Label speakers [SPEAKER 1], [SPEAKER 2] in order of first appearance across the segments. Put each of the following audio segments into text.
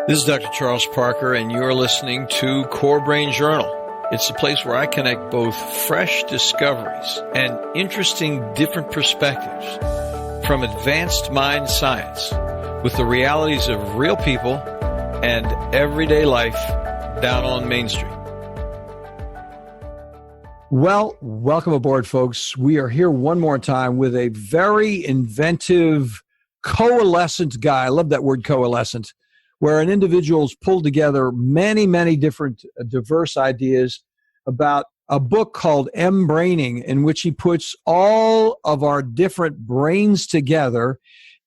[SPEAKER 1] This is Dr. Charles Parker, and you're listening to Core Brain Journal. It's a place where I connect both fresh discoveries and interesting different perspectives from advanced mind science with the realities of real people and everyday life down on Main Street.
[SPEAKER 2] Well, welcome aboard, folks. We are here one more time with a very inventive, coalescent guy. I love that word, coalescent, where an individual's pulled together many different diverse ideas about a book called mBraining, in which he puts all of our different brains together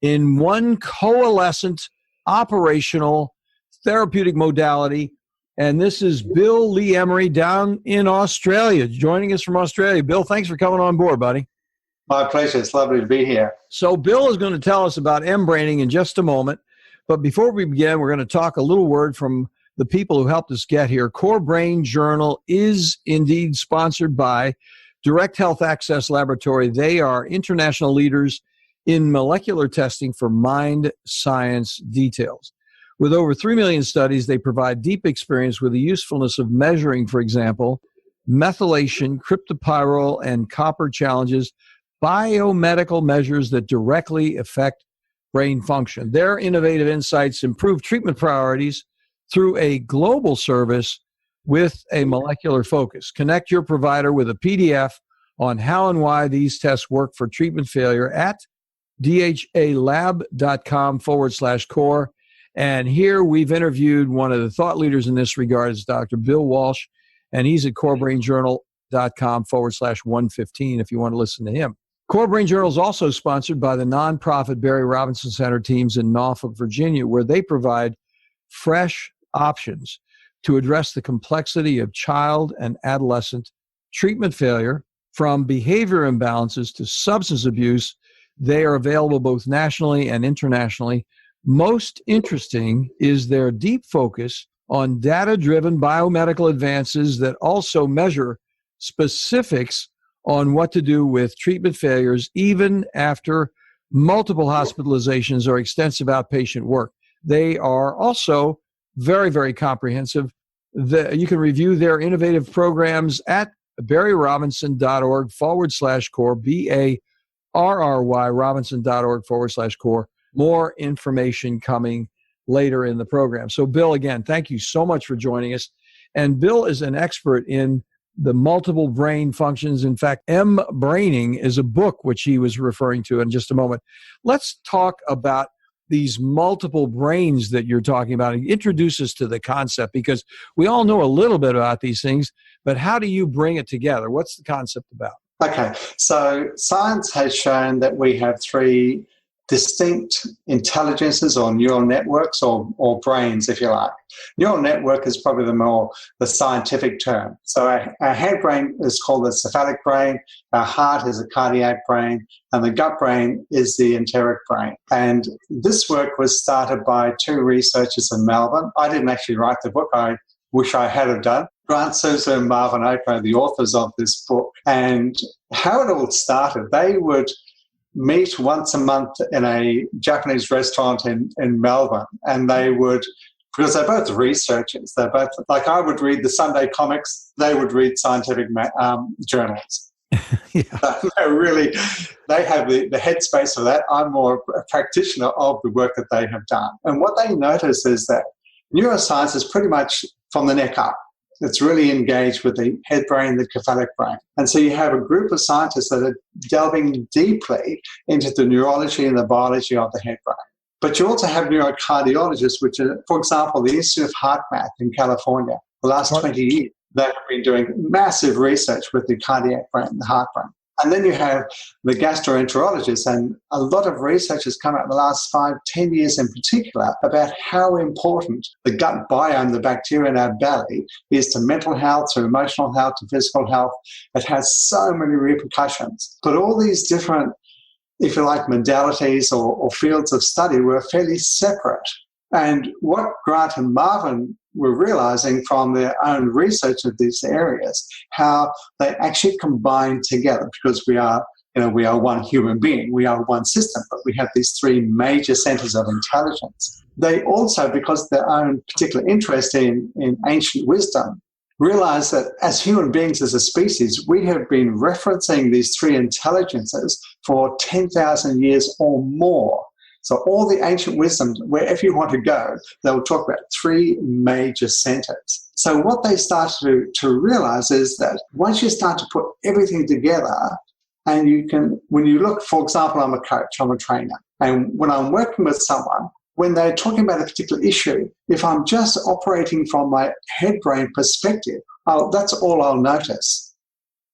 [SPEAKER 2] in one coalescent, operational, therapeutic modality. And this is Bill Lee-Emery down in Australia, joining us from Australia. Bill, thanks for coming on board, buddy.
[SPEAKER 3] My pleasure. It's lovely to be here.
[SPEAKER 2] So Bill is going to tell us about mBraining in just a moment. But before we begin, we're going to talk a little word from the people who helped us get here. Core Brain Journal is indeed sponsored by Direct Health Access Laboratory. They are international leaders in molecular testing for mind science details. With over 3 million studies, they provide deep experience with the usefulness of measuring, for example, methylation, cryptopyrrole, and copper challenges, biomedical measures that directly affect brain function. Their innovative insights improve treatment priorities through a global service with a molecular focus. Connect your provider with a PDF on how and why these tests work for treatment failure at dhalab.com/core. And here we've interviewed one of the thought leaders in this regard, is Dr. Bill Walsh, and he's at corebrainjournal.com/115 if you want to listen to him. Core Brain Journal is also sponsored by the nonprofit Barry Robinson Center teams in Norfolk, Virginia, where they provide fresh options to address the complexity of child and adolescent treatment failure, from behavior imbalances to substance abuse. They are available both nationally and internationally. Most interesting is their deep focus on data-driven biomedical advances that also measure specifics on what to do with treatment failures, even after multiple hospitalizations or extensive outpatient work. They are also very comprehensive. You can review their innovative programs at barryrobinson.org/core, BARRY, Robinson.org/core. More information coming later in the program. So, Bill, again, thank you so much for joining us. And Bill is an expert in the multiple brain functions. In fact, mBraining is a book which he was referring to in just a moment. Let's talk about these multiple brains that you're talking about. Introduce us to the concept, because we all know a little bit about these things, but how do you bring it together? What's the concept about?
[SPEAKER 3] Okay, so science has shown that we have three distinct intelligences or neural networks or brains, if you like. Neural network is probably the scientific term. So our head brain is called the cephalic brain, our heart is a cardiac brain, and the gut brain is the enteric brain. And this work was started by two researchers in Melbourne. I didn't actually write the book. I wish I had have done. Grant Souza and Marvin Oak are the authors of this book. And how it all started, they would meet once a month in a Japanese restaurant in Melbourne, and they would, because they're both researchers, they're both, like I would read the Sunday comics, they would read scientific journals.
[SPEAKER 2] Yeah.
[SPEAKER 3] They have the headspace for that. I'm more a practitioner of the work that they have done. And what they notice is that neuroscience is pretty much from the neck up. It's really engaged with the head brain, the cephalic brain. And so you have a group of scientists that are delving deeply into the neurology and the biology of the head brain. But you also have neurocardiologists, which are, for example, the Institute of Heart Math in California. The last 20 years, they have been doing massive research with the cardiac brain, the heart brain. And then you have the gastroenterologists, and a lot of research has come out in the last 5-10 years in particular about how important the gut biome, the bacteria in our belly, is to mental health, to emotional health, to physical health. It has so many repercussions. But all these different, if you like, modalities or fields of study were fairly separate. And what Grant and Marvin were realizing from their own research of these areas, how they actually combine together, because we are we are one human being, we are one system, but we have these three major centers of intelligence. They also, because of their own particular interest in ancient wisdom, realize that as human beings, as a species, we have been referencing these three intelligences for 10,000 years or more. So all the ancient wisdom, wherever you want to go, they'll talk about three major centers. So what they start to realize is that once you start to put everything together, and you can, when you look, for example, I'm a coach, I'm a trainer, and when I'm working with someone, when they're talking about a particular issue, if I'm just operating from my head-brain perspective, that's all I'll notice.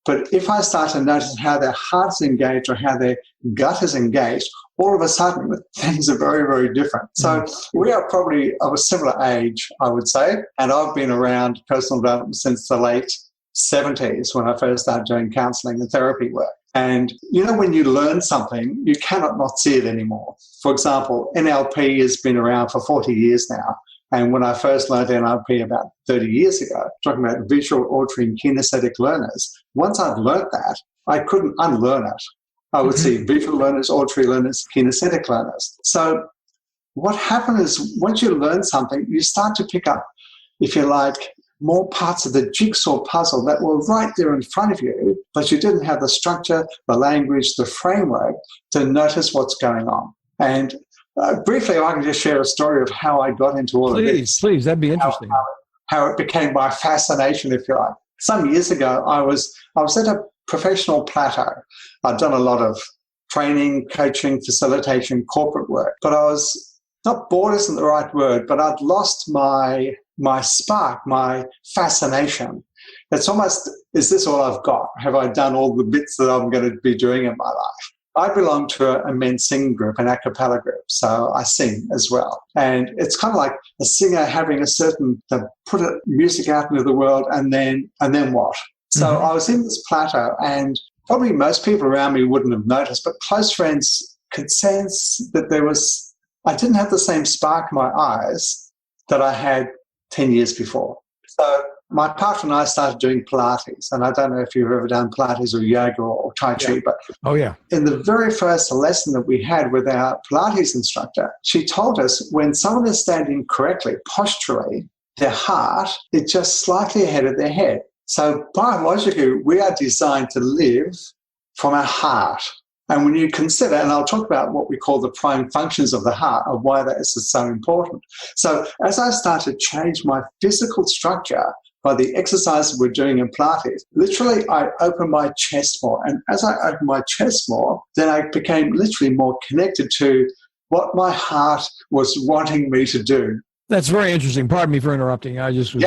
[SPEAKER 3] But if I start to notice how their heart's engaged or how their gut is engaged, all of a sudden things are very, very different. So we are probably of a similar age, I would say, and I've been around personal development since the late 70s when I first started doing counselling and therapy work. And, when you learn something, you cannot not see it anymore. For example, NLP has been around for 40 years now. And when I first learned NLP about 30 years ago, talking about visual, auditory, and kinesthetic learners, once I'd learned that, I couldn't unlearn it. I would see visual learners, auditory learners, kinesthetic learners. So what happened is once you learn something, you start to pick up, if you like, more parts of the jigsaw puzzle that were right there in front of you, but you didn't have the structure, the language, the framework to notice what's going on. And briefly, I can just share a story of how I got into all of this.
[SPEAKER 2] Please, that'd be interesting.
[SPEAKER 3] How it became my fascination, if you like. Some years ago, I was at a professional plateau. I'd done a lot of training, coaching, facilitation, corporate work, but I was not bored isn't the right word, but I'd lost my spark, my fascination. It's almost, is this all I've got? Have I done all the bits that I'm going to be doing in my life? I belong to a men's singing group, an a cappella group, so I sing as well. And it's kind of like a singer having to put music out into the world and then what? So I was in this plateau, and probably most people around me wouldn't have noticed, but close friends could sense that I didn't have the same spark in my eyes that I had 10 years before. So my partner and I started doing Pilates, and I don't know if you've ever done Pilates or yoga or Tai Chi, but in the very first lesson that we had with our Pilates instructor, she told us when someone is standing correctly, posturally, their heart is just slightly ahead of their head. So biologically, we are designed to live from our heart. And when you consider, and I'll talk about what we call the prime functions of the heart, of why that is so important. So as I started to change my physical structure by the exercises we're doing in Pilates, literally I opened my chest more. And as I opened my chest more, then I became literally more connected to what my heart was wanting me to do.
[SPEAKER 2] That's very interesting. Pardon me for interrupting. I just was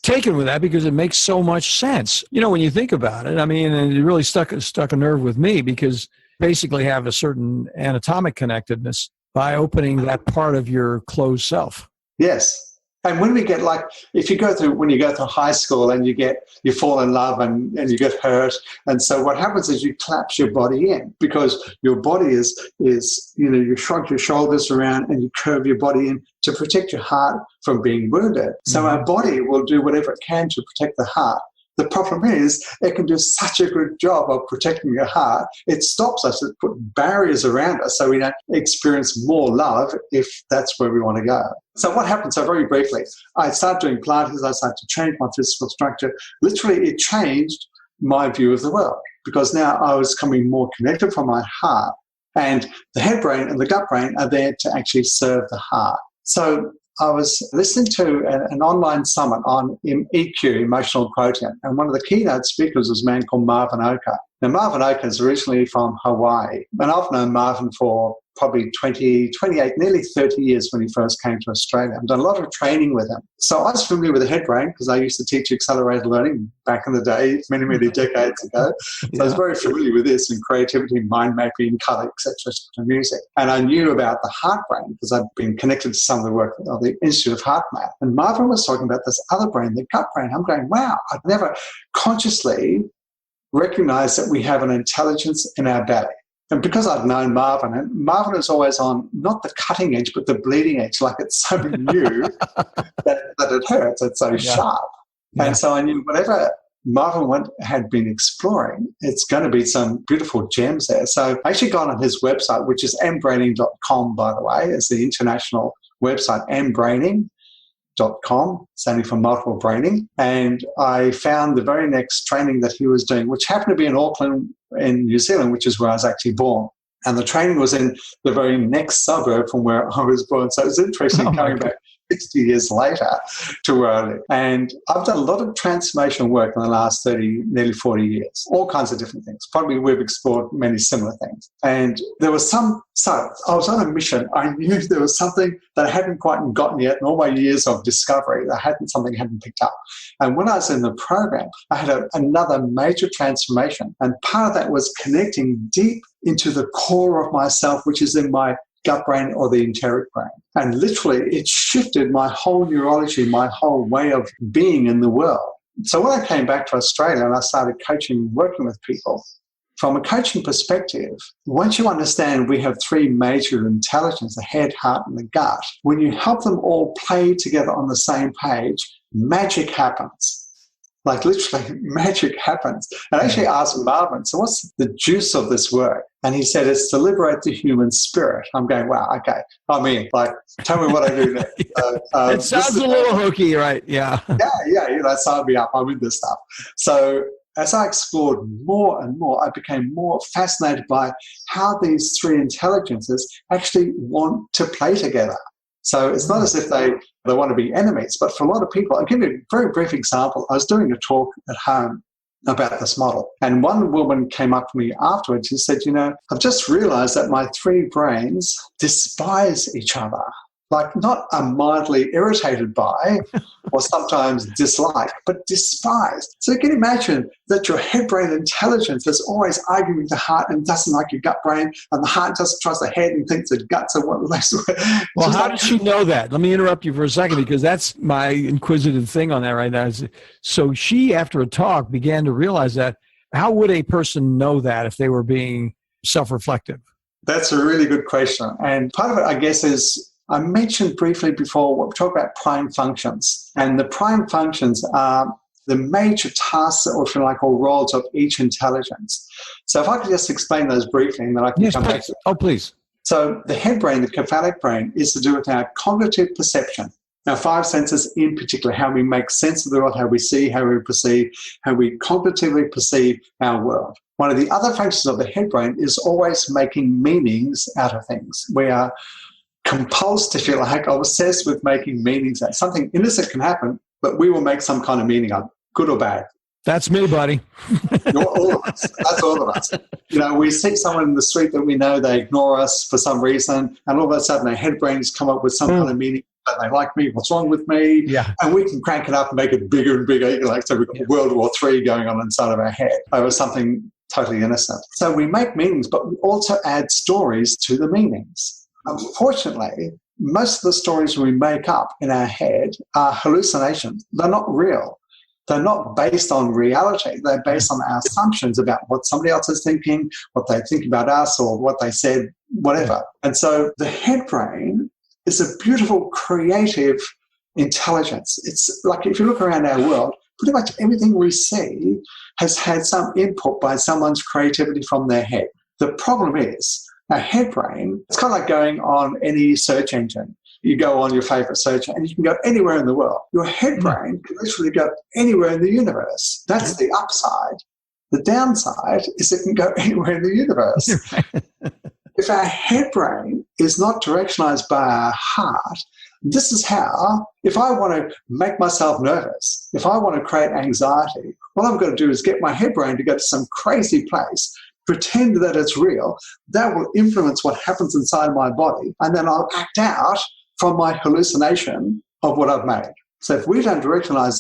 [SPEAKER 2] taken with that because it makes so much sense. When you think about it, I mean, and it really stuck a nerve with me because basically have a certain anatomic connectedness by opening that part of your closed self.
[SPEAKER 3] Yes. And when we get when you go through high school and you fall in love and you get hurt. And so what happens is you collapse your body in because your body is you shrug your shoulders around and you curve your body in to protect your heart from being wounded. So our body will do whatever it can to protect the heart. The problem is it can do such a good job of protecting your heart, it stops us, it puts barriers around us so we don't experience more love if that's where we want to go. So what happened? So very briefly, I started doing Pilates, I started to change my physical structure. Literally, it changed my view of the world because now I was coming more connected from my heart, and the head brain and the gut brain are there to actually serve the heart. So I was listening to an online summit on EQ, emotional quotient, and one of the keynote speakers was a man called Marvin Oka. Now, Marvin Oka is originally from Hawaii, and I've known Marvin for probably 28, nearly 30 years when he first came to Australia. I've done a lot of training with him. So I was familiar with the head brain because I used to teach accelerated learning back in the day, many, many decades ago. So I was very familiar with this and creativity, mind mapping, colour, etc., music. And I knew about the heart brain because I'd been connected to some of the work of the Institute of Heart Math. And Marvin was talking about this other brain, the gut brain. I'm going, wow, I've never consciously recognized that we have an intelligence in our belly. And because I've known Marvin, and Marvin is always on not the cutting edge, but the bleeding edge, like it's so new that it hurts, it's so sharp. Yeah. And so I knew whatever Marvin had been exploring, it's going to be some beautiful gems there. So I actually got on his website, which is mbraining.com, by the way, is the international website, mbraining.com, standing for multiple braining. And I found the very next training that he was doing, which happened to be in Auckland in New Zealand, which is where I was actually born. And the training was in the very next suburb from where I was born. So it's interesting coming back 60 years later to where I live. And I've done a lot of transformation work in the last nearly 40 years, all kinds of different things. Probably we've explored many similar things. And there was so I was on a mission. I knew there was something that I hadn't quite gotten yet in all my years of discovery. Something hadn't picked up. And when I was in the program, I had another major transformation. And part of that was connecting deep into the core of myself, which is in my gut brain or the enteric brain. And literally, it shifted my whole neurology, my whole way of being in the world. So when I came back to Australia and I started coaching, working with people, from a coaching perspective, once you understand we have three major intelligences, the head, heart, and the gut, when you help them all play together on the same page, magic happens. Like literally magic happens. And I actually asked Marvin, so what's the juice of this work? And he said, it's to liberate the human spirit. I'm going, wow, okay. I mean, like, tell me what I do next.
[SPEAKER 2] It sounds a little hokey, right? Yeah.
[SPEAKER 3] Yeah, sign me up. I'm in this stuff. So as I explored more and more, I became more fascinated by how these three intelligences actually want to play together. So it's not as if they want to be enemies, but for a lot of people, I'll give you a very brief example. I was doing a talk at home about this model, and one woman came up to me afterwards and said, I've just realized that my three brains despise each other. Like not are mildly irritated by or sometimes dislike, but despise. So you can imagine that your head brain intelligence is always arguing with the heart and doesn't like your gut brain, and the heart just trusts the head and thinks the guts are what less.
[SPEAKER 2] Well, how did she know that? Let me interrupt you for a second, because that's my inquisitive thing on that right now. So she, after a talk, began to realize that. How would a person know that if they were being self-reflective? That's a really good question. And part of it, I guess, is I mentioned briefly before what we talk about prime functions. And the prime functions are the major tasks, or if you like, or roles of each intelligence. So if I could just explain those briefly, and then I can come back to it. Oh, please. So the head brain, the cephalic brain, is to do with our cognitive perception. Our five senses in particular, how we make sense of the world, how we see, how we perceive, how we cognitively perceive our world. One of the other functions of the head brain is always making meanings out of things. We are compulsed, if you like, or obsessed with making meanings out. Something innocent can happen, but we will make some kind of meaning of it, good or bad. That's me, buddy. All of us. That's all of us. We see someone in the street that we know, they ignore us for some reason, and all of a sudden our head brains come up with some kind of meaning. That they like me, what's wrong with me? Yeah. And we can crank it up and make it bigger and bigger. So we've got World War III going on inside of our head over something totally innocent. So we make meanings, but we also add stories to the meanings. Unfortunately, most of the stories we make up in our head are hallucinations. They're not real. They're not based on reality. They're based on our assumptions about what somebody else is thinking, what they think about us, or what they said, whatever. And so the head brain is a beautiful, creative intelligence. It's like if you look around our world, pretty much everything we see has had some input by someone's creativity from their head. The problem is, our head brain, it's kind of like going on any search engine. You go on your favorite search and you can go anywhere in the world. Your head brain can literally go anywhere in the universe. That's the upside. The downside is it can go anywhere in the universe. If our head brain is not directionalized by our heart, this is how, if I want to make myself nervous, if I want to create anxiety, what I'm going to do is get my head brain to go to some crazy place, pretend that it's real. That will influence what happens inside of my body, and then I'll act out from my hallucination of what I've made. So if we don't directionalize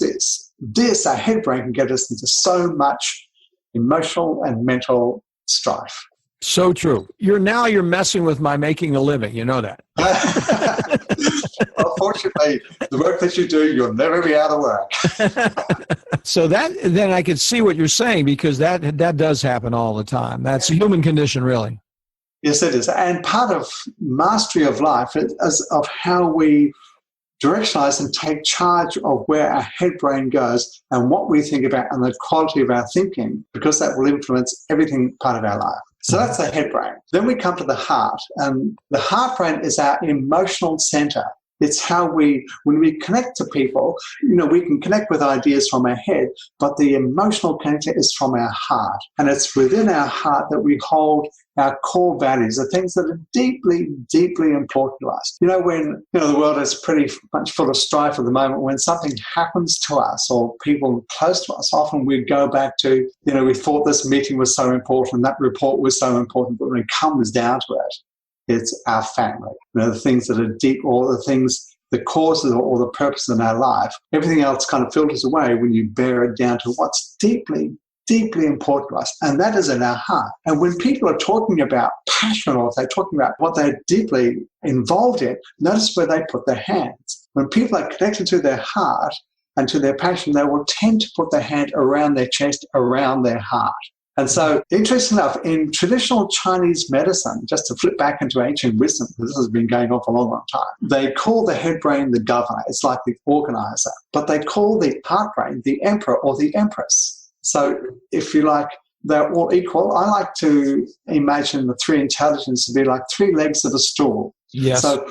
[SPEAKER 2] this, our head brain can get us into so much emotional and mental strife. So true. You're messing with my making a living. You know that. Unfortunately, the work that you do, you'll never be out of work. So then I could see what you're saying, because that does happen all the time. That's a human condition, really. Yes, it is. And part of mastery of life is of how we
[SPEAKER 3] directionalize and take charge of where our head brain goes and what we think about and the quality of our thinking, because that will influence everything part of our life. So that's the head brain. Then we come to the heart, and the heart brain is our emotional center. It's how when we connect to people, we can connect with ideas from our head, but the emotional connection is from our heart. And it's within our heart that we hold our core values, the things that are deeply, deeply important to us. When the world is pretty much full of strife at the moment, when something happens to us or people close to us, often we go back to, we thought this meeting was so important, that report was so important, but when it comes down to it, it's our family. The things that are deep, or the things, the causes or the purpose in our life. Everything else kind of filters away when you bear it down to what's deeply, deeply important to us, and that is in our heart. And when people are talking about passion, or if they're talking about what they're deeply involved in, notice where they put their hands. When people are connected to their heart and to their passion, they will tend to put their hand around their chest, around their heart. And so, interesting enough, in traditional Chinese medicine, just to flip back into ancient wisdom, because this has been going on for a long, long time, they call the head brain the governor. It's like the organizer. But they call the heart brain the emperor or the empress. So, if you like, they're all equal. I like to imagine the three intelligences to be like three legs of a stool.
[SPEAKER 2] Yes.
[SPEAKER 3] So,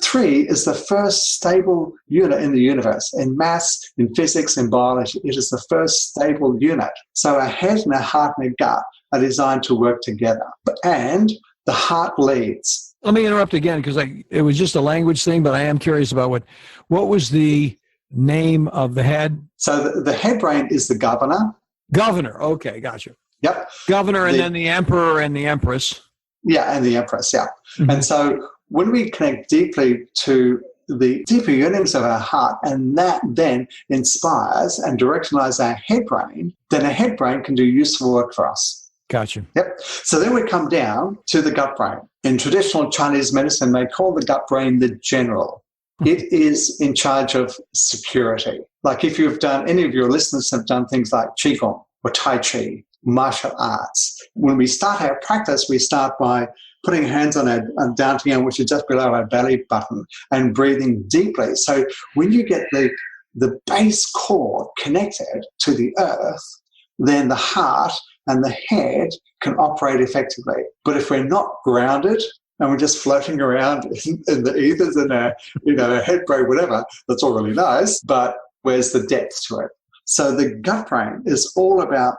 [SPEAKER 3] three is the first stable unit in the universe. In maths, in physics, in biology, it is the first stable unit. So our head and our heart and our gut are designed to work together. And the heart leads.
[SPEAKER 2] Let me interrupt again, because it was just a language thing, but I am curious about what was the name of the head?
[SPEAKER 3] So the head brain is the governor.
[SPEAKER 2] Governor. Okay, gotcha.
[SPEAKER 3] Yep.
[SPEAKER 2] Governor, and then the emperor and the empress.
[SPEAKER 3] Yeah, and the empress, yeah.
[SPEAKER 2] Mm-hmm.
[SPEAKER 3] And so when we connect deeply to the deeper yearnings of our heart, and that then inspires and directionalizes our head brain, then our head brain can do useful work for us.
[SPEAKER 2] Gotcha.
[SPEAKER 3] Yep. So then we come down to the gut brain. In traditional Chinese medicine, they call the gut brain the general. It is in charge of security. Like if you've done, any of your listeners have done things like Qigong or Tai Chi, martial arts. When we start our practice, we start by putting hands on our down to the end, which is just below our belly button, and breathing deeply. So when you get the base core connected to the earth, then the heart and the head can operate effectively. But if we're not grounded and we're just floating around in the ethers and our head brain, whatever, that's all really nice, but where's the depth to it? So the gut brain is all about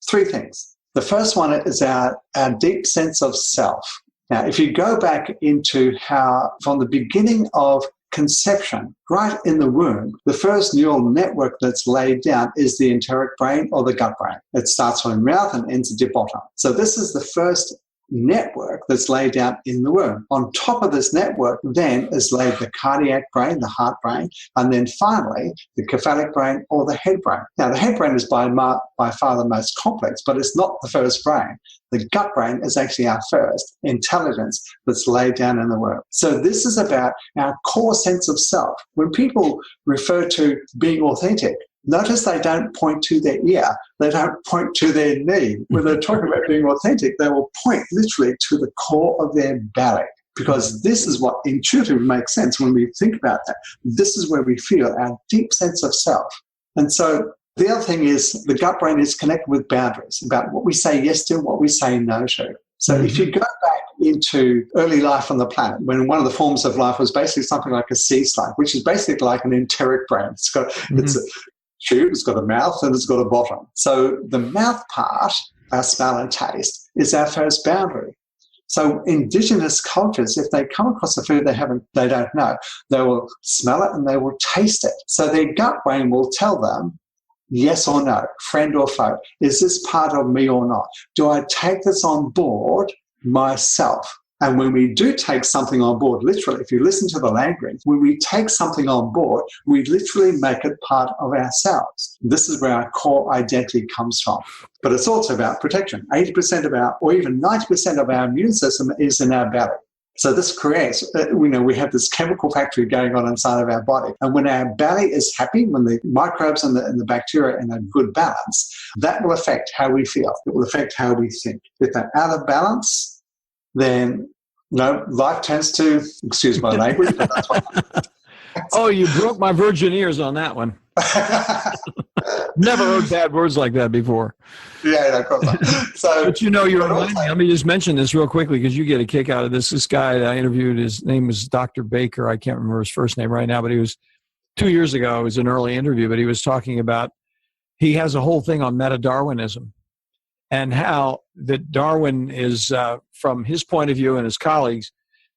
[SPEAKER 3] three things. The first one is our deep sense of self. Now, if you go back into how, from the beginning of conception, right in the womb, the first neural network that's laid down is the enteric brain or the gut brain. It starts from the mouth and ends at the bottom. So this is the first network that's laid down in the womb. On top of this network then is laid the cardiac brain, the heart brain, and then finally the cephalic brain or the head brain. Now the head brain is by far the most complex, but it's not the first brain. The gut brain is actually our first intelligence that's laid down in the womb. So this is about our core sense of self. When people refer to being authentic, notice they don't point to their ear. They don't point to their knee. When they're talking about being authentic, they will point literally to the core of their belly, because this is what intuitively makes sense when we think about that. This is where we feel our deep sense of self. And so the other thing is the gut brain is connected with boundaries about what we say yes to, what we say no to. So if you go back into early life on the planet, when one of the forms of life was basically something like a sea slug, which is basically like an enteric brain. It's a tube, it's got a mouth, and it's got a bottom. So the mouth part, our smell and taste, is our first boundary. So indigenous cultures, if they come across a food they don't know, they will smell it and they will taste it. So their gut brain will tell them yes or no, friend or foe. Is this part of me or not? Do I take this on board myself? And when we do take something on board, literally, if you listen to the language, when we take something on board, we literally make it part of ourselves. This is where our core identity comes from. But it's also about protection. 80% of or even 90% of our immune system is in our belly. So this creates, we have this chemical factory going on inside of our body. And when our belly is happy, when the microbes and the bacteria are in a good balance, that will affect how we feel. It will affect how we think. If they're out of balance, then life tends to, excuse my language, but that's what happens.
[SPEAKER 2] Oh, you broke my virgin ears on that one. Never heard bad words like that before.
[SPEAKER 3] Yeah, no, of course not. So,
[SPEAKER 2] but you remind me, let me just mention this real quickly because you get a kick out of this. This guy that I interviewed, his name was Dr. Baker. I can't remember his first name right now, but he was 2 years ago. It was an early interview, but he was talking about, he has a whole thing on meta-Darwinism and how that Darwin is, from his point of view and his colleagues,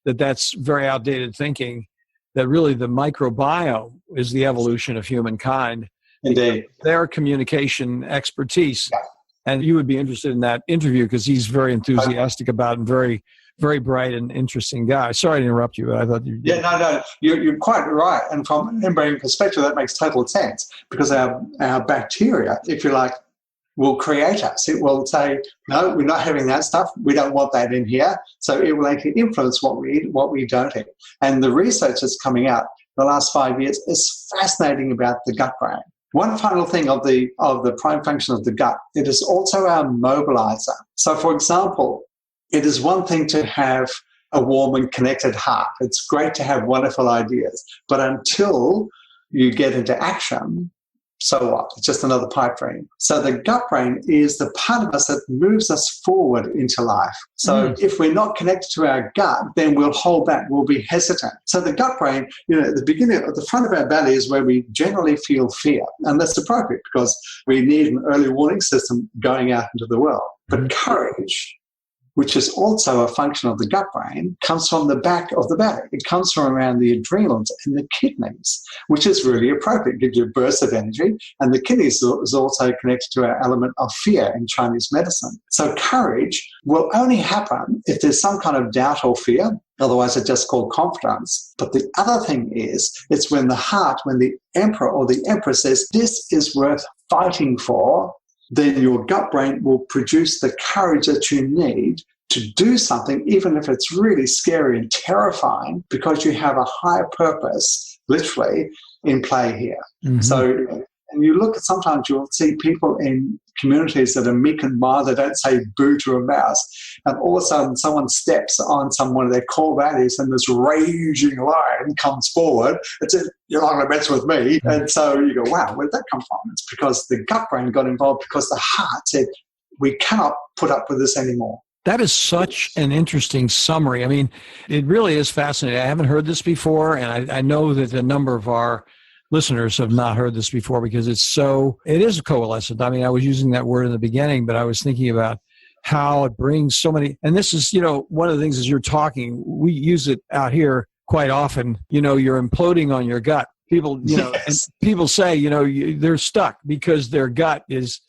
[SPEAKER 2] that's very outdated thinking, that really the microbiome is the evolution of humankind.
[SPEAKER 3] Indeed.
[SPEAKER 2] Their communication expertise. Yeah. And you would be interested in that interview because he's very enthusiastic about it and very, very bright and interesting guy. Sorry to interrupt you, but I thought you...
[SPEAKER 3] Yeah, no, you're quite right. And from an embryo perspective, that makes total sense because our bacteria, if you like, will create us. It will say, no, we're not having that stuff. We don't want that in here. So it will actually influence what we eat, what we don't eat. And the research that's coming out the last 5 years is fascinating about the gut brain. One final thing of the prime function of the gut, it is also our mobilizer. So, for example, it is one thing to have a warm and connected heart. It's great to have wonderful ideas. But until you get into action, so what? It's just another pipe dream. So the gut brain is the part of us that moves us forward into life. So if we're not connected to our gut, then we'll hold back, we'll be hesitant. So the gut brain, at the beginning, at the front of our belly is where we generally feel fear. And that's appropriate because we need an early warning system going out into the world. But courage, which is also a function of the gut brain, comes from the back of the belly. It comes from around the adrenals and the kidneys, which is really appropriate. It gives you a burst of energy. And the kidneys is also connected to our element of fear in Chinese medicine. So courage will only happen if there's some kind of doubt or fear. Otherwise, it's just called confidence. But the other thing is, it's when the heart, when the emperor or the empress says, this is worth fighting for, then your gut brain will produce the courage that you need to do something, even if it's really scary and terrifying, because you have a higher purpose, literally, in play here. Mm-hmm. So, and you look at, sometimes you'll see people in communities that are meek and mild, they don't say boo to a mouse, and all of a sudden someone steps on one of their core values and this raging lion comes forward. It's you're not going to mess with me. And so you go, wow, where did that come from? It's because the gut brain got involved because the heart said, we cannot put up with this anymore.
[SPEAKER 2] That is such an interesting summary. I mean, it really is fascinating. I haven't heard this before, and I know that a number of our listeners have not heard this before because it is coalescent. I mean, I was using that word in the beginning, but I was thinking about how it brings so many, and this is, one of the things as you're talking, we use it out here quite often, you're imploding on your gut. People,
[SPEAKER 3] yes.
[SPEAKER 2] And people say, they're stuck because their gut is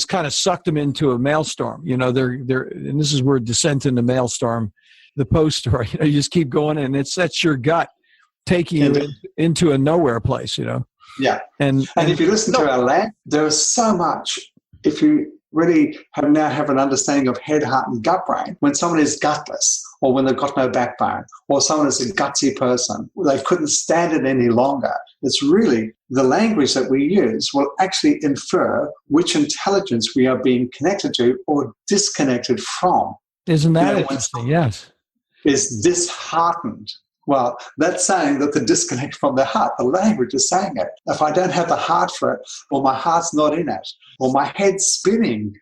[SPEAKER 2] kind of sucked them into a maelstrom. They're and this is where descent into maelstrom, the Post story, you just keep going and that's your gut taking you into a nowhere place,
[SPEAKER 3] Yeah.
[SPEAKER 2] And
[SPEAKER 3] if you listen to our land, there is so much, if you really have an understanding of head, heart, and gut brain, when someone is gutless or when they've got no backbone or someone is a gutsy person, they couldn't stand it any longer. It's really the language that we use will actually infer which intelligence we are being connected to or disconnected from.
[SPEAKER 2] Isn't that interesting? Yes.
[SPEAKER 3] Is disheartened. Well, that's saying that the disconnect from the heart, the language is saying it. If I don't have the heart for it, or my heart's not in it, or my head's spinning,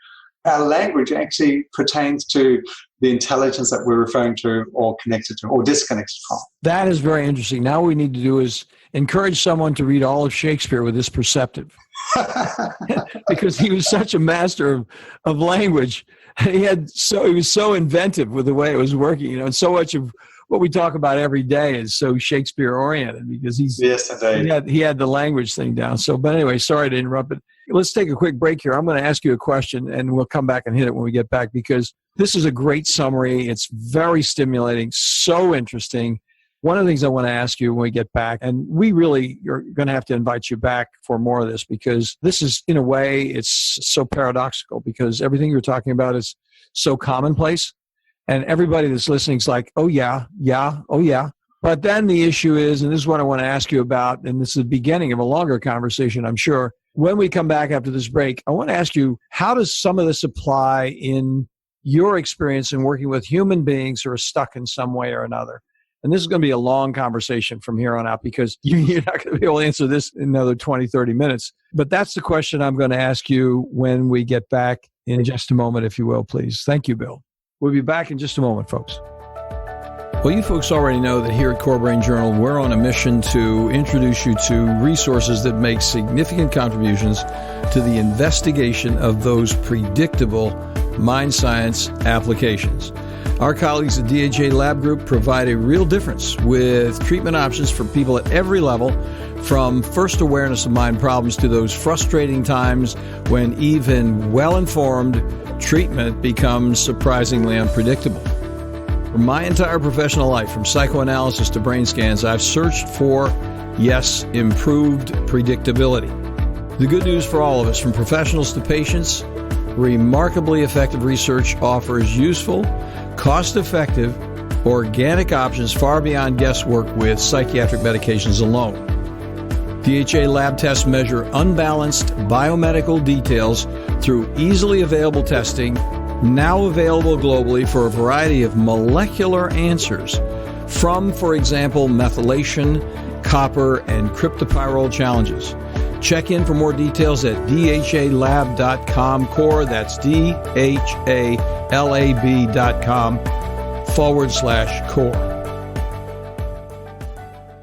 [SPEAKER 3] our language actually pertains to the intelligence that we're referring to or connected to or disconnected from.
[SPEAKER 2] That is very interesting. Now what we need to do is encourage someone to read all of Shakespeare with this perceptive. Because he was such a master of language. He was so inventive with the way it was working, and so much of what we talk about every day is so Shakespeare oriented because he had the language thing down. So, but anyway, sorry to interrupt, but let's take a quick break here. I'm going to ask you a question and we'll come back and hit it when we get back because this is a great summary. It's very stimulating, so interesting. One of the things I want to ask you when we get back, and we really are going to have to invite you back for more of this because this is, in a way, it's so paradoxical because everything you're talking about is so commonplace. And everybody that's listening is like, oh, yeah. But then the issue is, and this is what I want to ask you about, and this is the beginning of a longer conversation, I'm sure. When we come back after this break, I want to ask you, how does some of this apply in your experience in working with human beings who are stuck in some way or another? And this is going to be a long conversation from here on out because you're not going to be able to answer this in another 20, 30 minutes. But that's the question I'm going to ask you when we get back in just a moment, if you will, please. Thank you, Bill. We'll be back in just a moment, folks. Well, you folks already know that here at Core Brain Journal, we're on a mission to introduce you to resources that make significant contributions to the investigation of those predictable mind science applications. Our colleagues at DHA Lab Group provide a real difference with treatment options for people at every level, from first awareness of mind problems to those frustrating times when even well-informed treatment becomes surprisingly unpredictable. For my entire professional life, from psychoanalysis to brain scans, I've searched for, yes, improved predictability. The good news for all of us, from professionals to patients, remarkably effective research offers useful, cost-effective, organic options far beyond guesswork with psychiatric medications alone. DHA lab tests measure unbalanced biomedical details through easily available testing, now available globally for a variety of molecular answers from, for example, methylation, copper, and cryptopyrrole challenges. Check in for more details at dhalab.com core. That's dhalab.com/core.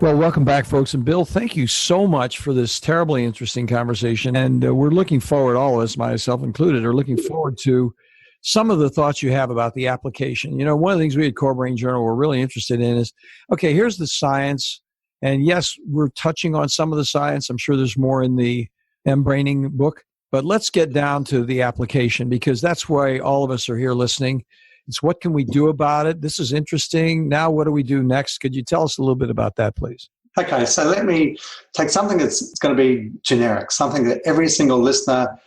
[SPEAKER 2] Well, welcome back, folks. And Bill, thank you so much for this terribly interesting conversation. And we're looking forward, all of us, myself included, are looking forward to some of the thoughts you have about the application. You know, one of the things we at Core Brain Journal were really interested in is, okay, here's the science. And yes, we're touching on some of the science. I'm sure there's more in the mBraining book. But let's get down to the application, because that's why all of us are here listening. It's what can we do about it? This is interesting. Now, what do we do next? Could you tell us a little bit about that, please?
[SPEAKER 3] Okay, so let me take something that's going to be generic, something that every single listener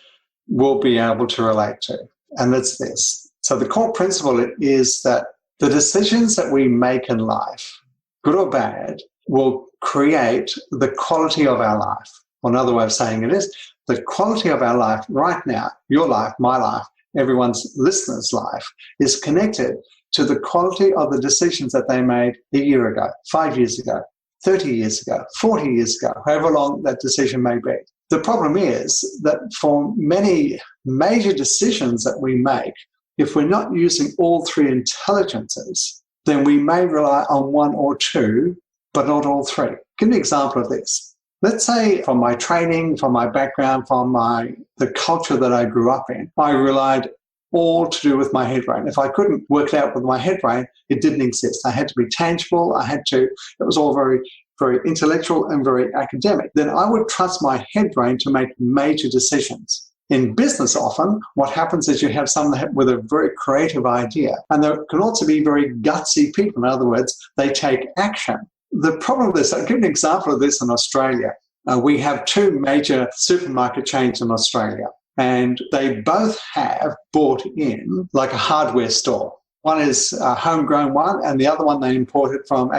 [SPEAKER 3] will be able to relate to. And that's this. So the core principle is that the decisions that we make in life, good or bad, will create the quality of our life. Or another way of saying it is, the quality of our life right now, your life, my life, everyone's listener's life, is connected to the quality of the decisions that they made a year ago, 5 years ago, 30 years ago, 40 years ago, however long that decision may be. The problem is that for many major decisions that we make, if we're not using all three intelligences, then we may rely on one or two, but not all three. Give me an example of this. Let's say from my training, from my background, from the culture that I grew up in, I relied all to do with my head brain. If I couldn't work it out with my head brain, it didn't exist. I had to be tangible. It was all very, very intellectual and very academic. Then I would trust my head brain to make major decisions. In business, often, what happens is you have someone with a very creative idea, and there can also be very gutsy people. In other words, they take action. The problem with this, I'll give an example of this in Australia. We have two major supermarket chains in Australia, and they both have bought in like a hardware store. One is a homegrown one, and the other one they imported from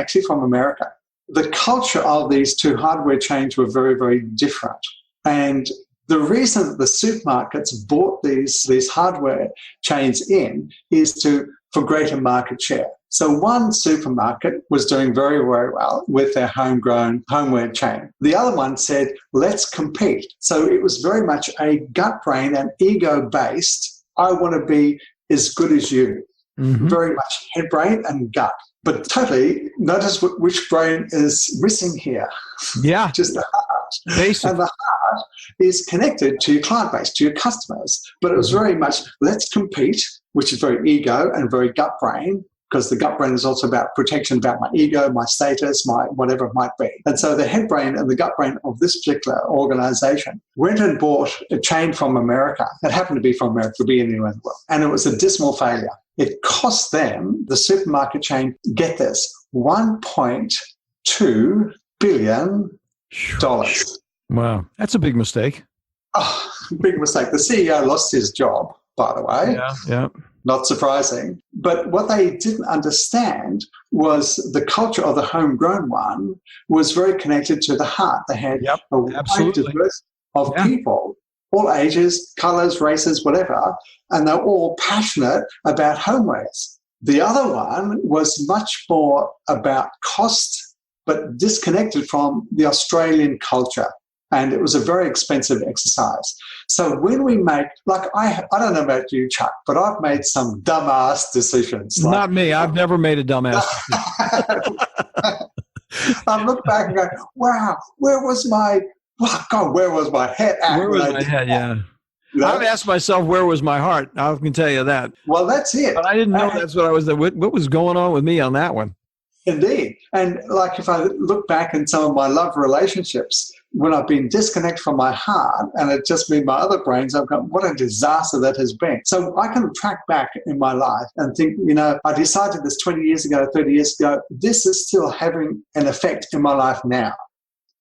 [SPEAKER 3] America. The culture of these two hardware chains were very, very different. And the reason that the supermarkets bought these hardware chains in is for greater market share. So one supermarket was doing very, very well with their homegrown homeware chain. The other one said, let's compete. So it was very much a gut brain and ego-based, I want to be as good as you. Mm-hmm. Very much head brain and gut. But totally, notice which brain is missing here.
[SPEAKER 2] Yeah.
[SPEAKER 3] Just the heart.
[SPEAKER 2] Basic.
[SPEAKER 3] And the heart is connected to your client base, to your customers. But it was very much, let's compete, which is very ego and very gut brain, because the gut brain is also about protection, about my ego, my status, my whatever it might be. And so the head brain and the gut brain of this particular organization went and bought a chain from America. It happened to be from America, could be anywhere in the world. And it was a dismal failure. It cost them, the supermarket chain, get this, $1.2 billion.
[SPEAKER 2] Wow. That's a big mistake.
[SPEAKER 3] Oh, big mistake. The CEO lost his job, by the way.
[SPEAKER 2] Yeah.
[SPEAKER 3] Not surprising. But what they didn't understand was the culture of the homegrown one was very connected to the heart. They had a wide diversity of people, all ages, colors, races, whatever, and they're all passionate about homewares. The other one was much more about cost, but disconnected from the Australian culture. And it was a very expensive exercise. So when we make, like, I don't know about you, Chuck, but I've made some dumbass decisions.
[SPEAKER 2] Not me. I've never made a dumbass decision.
[SPEAKER 3] I look back and go, wow, where was my head at?
[SPEAKER 2] Where was my head, yeah. You know? I've asked myself, where was my heart? I can tell you that.
[SPEAKER 3] Well, that's it.
[SPEAKER 2] But I didn't know that's what I was, what was going on with me on that one.
[SPEAKER 3] Indeed. And like if I look back in some of my love relationships, when I've been disconnected from my heart and it's just been my other brains, I've gone, what a disaster that has been. So I can track back in my life and think, I decided this 20 years ago, 30 years ago, this is still having an effect in my life now,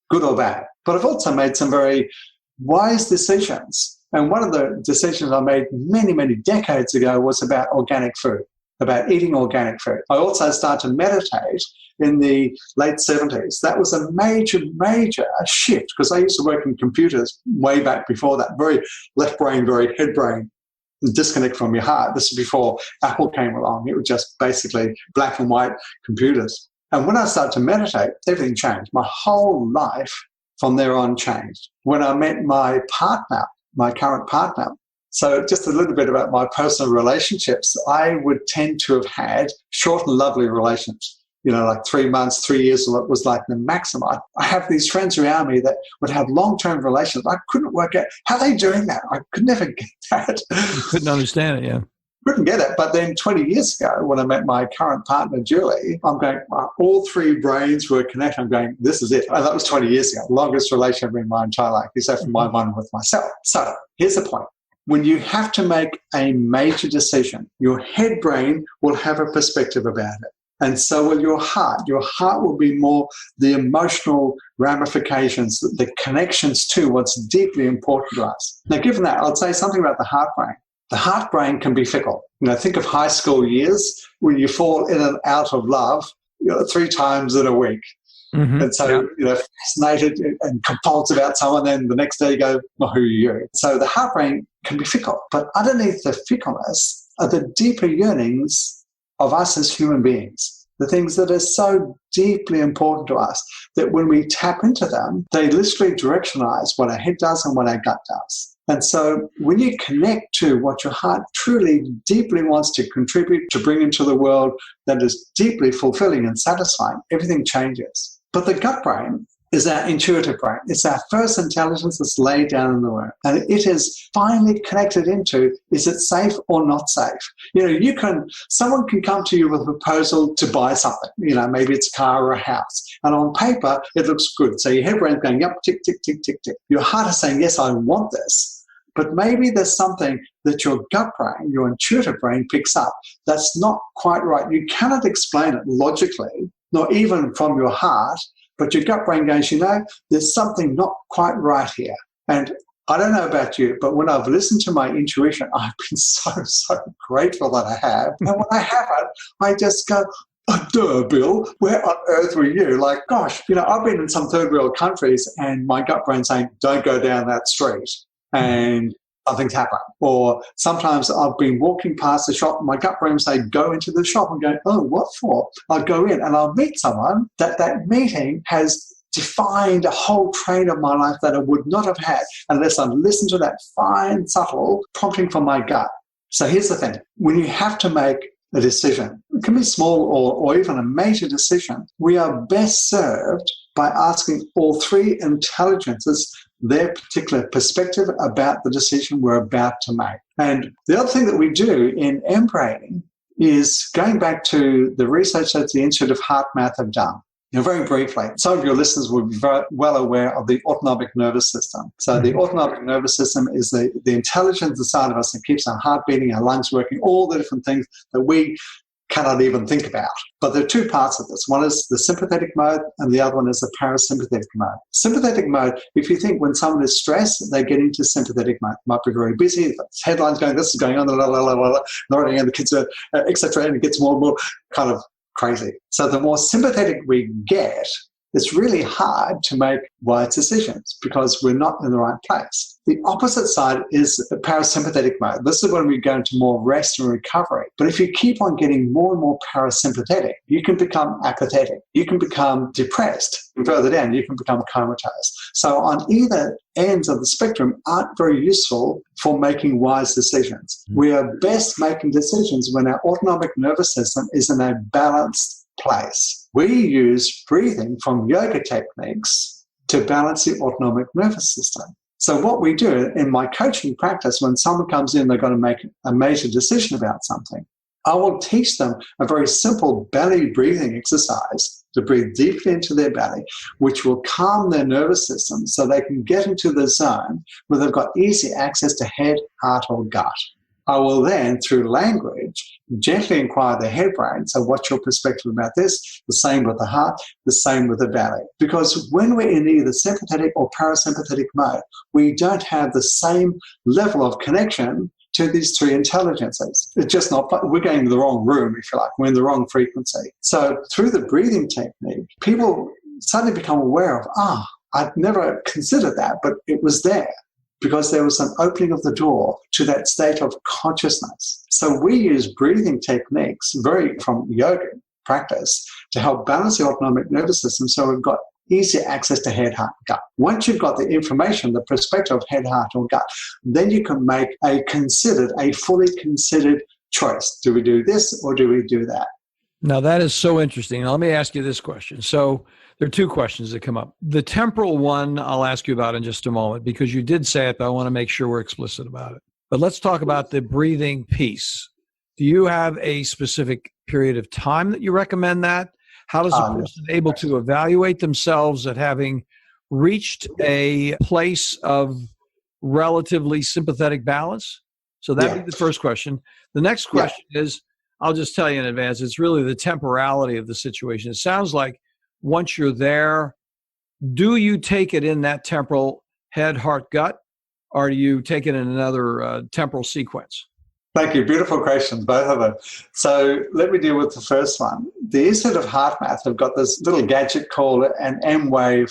[SPEAKER 3] good or bad. But I've also made some very wise decisions. And one of the decisions I made many, many decades ago was about organic food, about eating organic food. I also started to meditate in the late 70s. That was a major, major shift because I used to work in computers way back before that, very left brain, very head brain, disconnect from your heart. This is before Apple came along. It was just basically black and white computers. And when I started to meditate, everything changed. My whole life from there on changed. When I met my partner, my current partner, so just a little bit about my personal relationships, I would tend to have had short and lovely relations. Like 3 months, 3 years was like the maximum. I have these friends around me that would have long-term relations. I couldn't work out how they doing that. I could never get that.
[SPEAKER 2] You couldn't understand it, yeah.
[SPEAKER 3] Couldn't get it. But then 20 years ago, when I met my current partner, Julie, I'm going, all three brains were connected. I'm going, this is it. And that was 20 years ago. Longest relationship in my entire life, except for my one with myself. So here's the point. When you have to make a major decision, your head brain will have a perspective about it. And so will your heart. Your heart will be more the emotional ramifications, the connections to what's deeply important to us. Now, given that, I'll say something about the heart brain. The heart brain can be fickle. Think of high school years when you fall in and out of love 3 times in a week. Mm-hmm. And so, fascinated and compulsive about someone, then the next day you go, well, who are you? So the heart brain can be fickle. But underneath the fickleness are the deeper yearnings of us as human beings, the things that are so deeply important to us that when we tap into them, they literally directionalize what our head does and what our gut does. And so when you connect to what your heart truly, deeply wants to contribute, to bring into the world that is deeply fulfilling and satisfying, everything changes. But the gut brain is our intuitive brain. It's our first intelligence that's laid down in the world. And it is finally connected into, is it safe or not safe? Someone can come to you with a proposal to buy something. Maybe it's a car or a house. And on paper, it looks good. So your head brain's going, yep, tick, tick, tick, tick, tick. Your heart is saying, yes, I want this. But maybe there's something that your gut brain, your intuitive brain picks up that's not quite right. You cannot explain it logically, nor even from your heart, but your gut brain goes, there's something not quite right here. And I don't know about you, but when I've listened to my intuition, I've been so grateful that I have. And when I haven't, I just go, oh, duh, Bill, where on earth were you? Like, gosh, I've been in some third world countries and my gut brain saying, don't go down that street. And something's happened. Or sometimes I've been walking past the shop and my gut brain say, go into the shop. I'm going, oh, what for? I'll go in and I'll meet someone that meeting has defined a whole train of my life that I would not have had unless I listened to that fine, subtle prompting from my gut. So here's the thing. When you have to make a decision, it can be small or even a major decision, we are best served by asking all three intelligences their particular perspective about the decision we're about to make. And the other thing that we do in mBraining is going back to the research that the Institute of Heart Math have done. Very briefly, some of your listeners will be very well aware of the autonomic nervous system. So the autonomic nervous system is the intelligence inside of us that keeps our heart beating, our lungs working, all the different things that we cannot even think about. But there are 2 parts of this. One is the sympathetic mode and the other one is the parasympathetic mode. Sympathetic mode, if you think when someone is stressed, they get into sympathetic mode. Might be very busy, the headlines going, this is going on, and the kids are, etc., and it gets more and more kind of crazy. So the more sympathetic we get, it's really hard to make wise decisions because we're not in the right place. The opposite side is the parasympathetic mode. This is when we go into more rest and recovery. But if you keep on getting more and more parasympathetic, you can become apathetic. You can become depressed. And further down, you can become comatose. So on either ends of the spectrum aren't very useful for making wise decisions. We are best making decisions when our autonomic nervous system is in a balanced place. We use breathing from yoga techniques to balance the autonomic nervous system. So what we do in my coaching practice, when someone comes in, they're going to make a major decision about something, I will teach them a very simple belly breathing exercise to breathe deeply into their belly, which will calm their nervous system so they can get into the zone where they've got easy access to head, heart, or gut. I will then, through language, gently inquire the head brain. So what's your perspective about this? The same with the heart, the same with the belly. Because when we're in either sympathetic or parasympathetic mode, we don't have the same level of connection to these three intelligences. It's just not, we're going to the wrong room, if you like. We're in the wrong frequency. So through the breathing technique, people suddenly become aware of, I'd never considered that, but it was there, because there was an opening of the door to that state of consciousness. So we use breathing techniques from yoga practice to help balance the autonomic nervous system so we've got easy access to head, heart, gut. Once you've got the information, the perspective of head, heart, or gut, then you can make a fully considered choice. Do we do this or do we do that?
[SPEAKER 2] Now, that is so interesting. Now, let me ask you this question. So there are two questions that come up. The temporal one I'll ask you about in just a moment, because you did say it, but I want to make sure we're explicit about it. But let's talk about the breathing piece. Do you have a specific period of time that you recommend that? How does a person able to evaluate themselves at having reached a place of relatively sympathetic balance? So that'd be the first question. The next question is, I'll just tell you in advance, it's really the temporality of the situation. It sounds like once you're there, do you take it in that temporal head, heart, gut, or do you take it in another temporal sequence?
[SPEAKER 3] Thank you. Beautiful questions, both of them. So let me deal with the first one. The Institute of Heart Math have got this little gadget called an mWave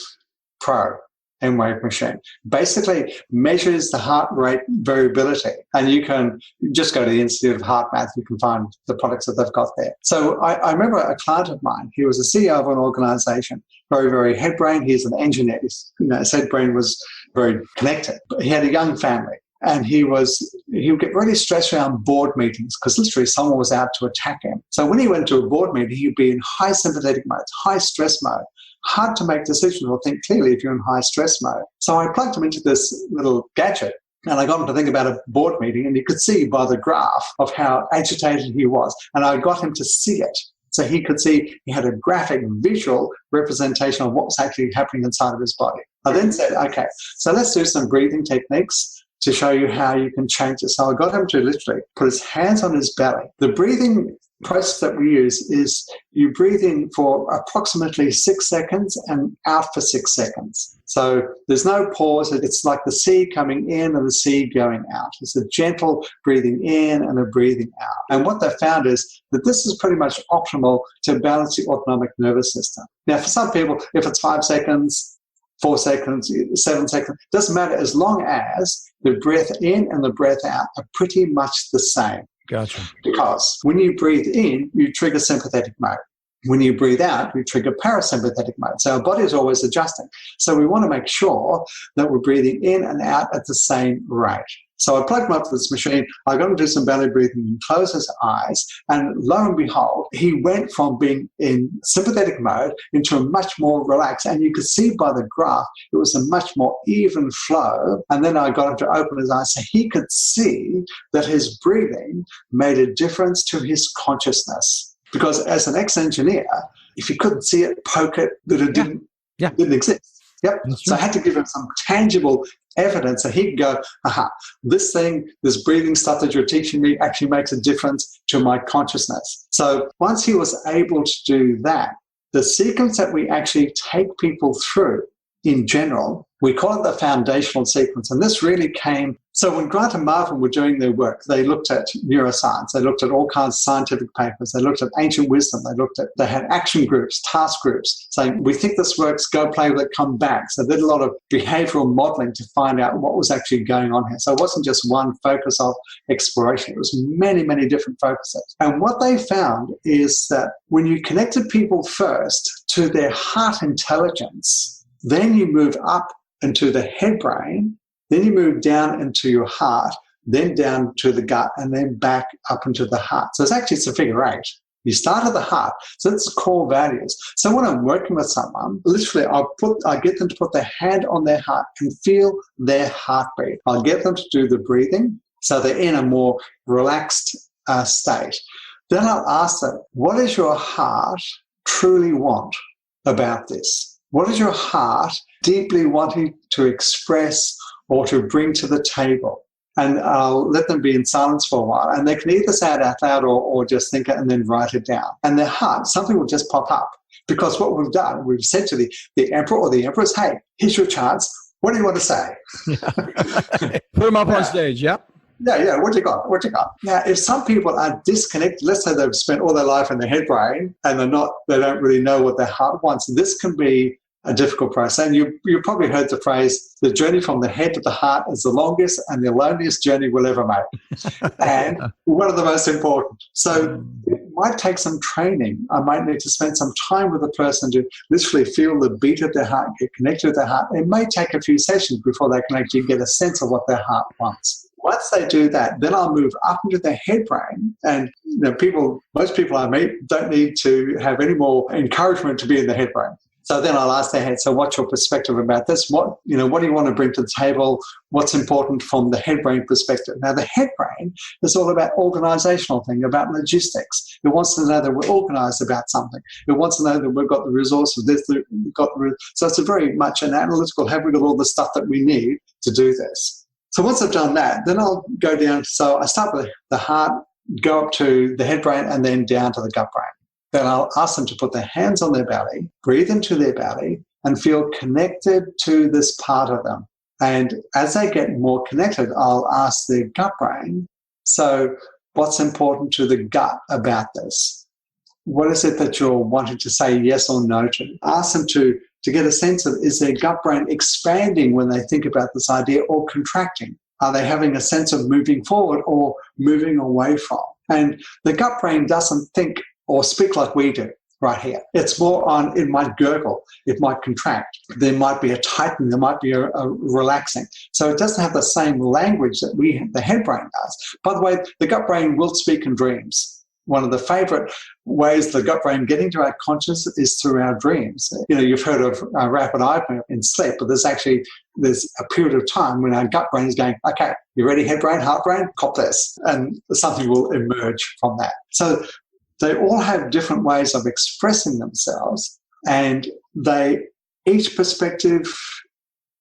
[SPEAKER 3] Pro, mWave machine. Basically measures the heart rate variability. And you can just go to the Institute of Heart Math. You can find the products that they've got there. So I remember a client of mine. He was a CEO of an organization, very, very head brain. He's an engineer. His head brain was very connected. But he had a young family. And he would get really stressed around board meetings because literally someone was out to attack him. So when he went to a board meeting, he'd be in high sympathetic mode, high stress mode. Hard to make decisions or think clearly if you're in high stress mode. So I plugged him into this little gadget and I got him to think about a board meeting, and you could see by the graph of how agitated he was. And I got him to see it. So he could see, he had a graphic visual representation of what was actually happening inside of his body. I then said, okay, so let's do some breathing techniques to show you how you can change it. So I got him to literally put his hands on his belly. The breathing process that we use is you breathe in for approximately 6 seconds and out for 6 seconds. So there's no pause. It's like the sea coming in and the sea going out. It's a gentle breathing in and a breathing out. And what they found is that this is pretty much optimal to balance the autonomic nervous system. Now, for some people, if it's 5 seconds, 4 seconds, 7 seconds, doesn't matter as long as the breath in and the breath out are pretty much the same.
[SPEAKER 2] Gotcha.
[SPEAKER 3] Because when you breathe in, you trigger sympathetic mode. When you breathe out, you trigger parasympathetic mode. So our body is always adjusting. So we want to make sure that we're breathing in and out at the same rate. So I plugged him up to this machine. I got him to do some belly breathing and close his eyes. And lo and behold, he went from being in sympathetic mode into a much more relaxed. And you could see by the graph, it was a much more even flow. And then I got him to open his eyes so he could see that his breathing made a difference to his consciousness. Because as an ex-engineer, if you couldn't see it, poke it, that it didn't exist. Yep. So I had to give him some tangible evidence that he could go, this breathing stuff that you're teaching me actually makes a difference to my consciousness. So once he was able to do that, the sequence that we actually take people through in general. We call it the foundational sequence. And this really came, so when Grant and Marvin were doing their work, they looked at neuroscience, they looked at all kinds of scientific papers, they looked at ancient wisdom, they had action groups, task groups, saying, we think this works, go play with it, come back. So they did a lot of behavioral modeling to find out what was actually going on here. So it wasn't just one focus of exploration, it was many, many different focuses. And what they found is that when you connected people first to their heart intelligence, then you move up into the head brain, then you move down into your heart, then down to the gut, and then back up into the heart. So it's a figure eight. You start at the heart. So it's core values. So when I'm working with someone, literally I get them to put their hand on their heart and feel their heartbeat. I'll get them to do the breathing so they're in a more relaxed state. Then I'll ask them, what does your heart truly want about this? What is your heart deeply wanting to express or to bring to the table? And I'll let them be in silence for a while. And they can either say it out loud or just think it and then write it down. And their heart, something will just pop up. Because what we've done, we've said to the emperor or the empress, hey, here's your chance. What do you want to say?
[SPEAKER 2] Put them up on stage, yep.
[SPEAKER 3] Yeah. What you got? Now, if some people are disconnected, let's say they've spent all their life in their head brain and they don't really know what their heart wants. This can be a difficult process. And you probably heard the phrase, the journey from the head to the heart is the longest and the loneliest journey we'll ever make. And one of the most important. So it might take some training. I might need to spend some time with a person to literally feel the beat of their heart, get connected with their heart. It may take a few sessions before they can actually get a sense of what their heart wants. Once they do that, then I'll move up into their head brain. And most people I meet don't need to have any more encouragement to be in the head brain. So then I'll ask their head, so what's your perspective about this? What do you want to bring to the table? What's important from the head brain perspective? Now, the head brain is all about organizational thing, about logistics. It wants to know that we're organized about something. It wants to know that we've got the resources. So it's a very much an analytical, have we got all the stuff that we need to do this? So once I've done that, then I'll go down. So I start with the heart, go up to the head brain, and then down to the gut brain. Then I'll ask them to put their hands on their belly, breathe into their belly, and feel connected to this part of them. And as they get more connected, I'll ask their gut brain, so what's important to the gut about this? What is it that you're wanting to say yes or no to? Ask them to get a sense of, is their gut brain expanding when they think about this idea or contracting? Are they having a sense of moving forward or moving away from? And the gut brain doesn't think or speak like we do right here. It's more on, it might gurgle, it might contract, there might be a tightening, there might be a relaxing. So it doesn't have the same language that the head brain does. By the way, the gut brain will speak in dreams. One of the favorite ways the gut brain get into our consciousness is through our dreams. You've heard of rapid eye movement in sleep, but there's a period of time when our gut brain is going, okay, you ready, head brain, heart brain, cop this. And something will emerge from that. So they all have different ways of expressing themselves, and each perspective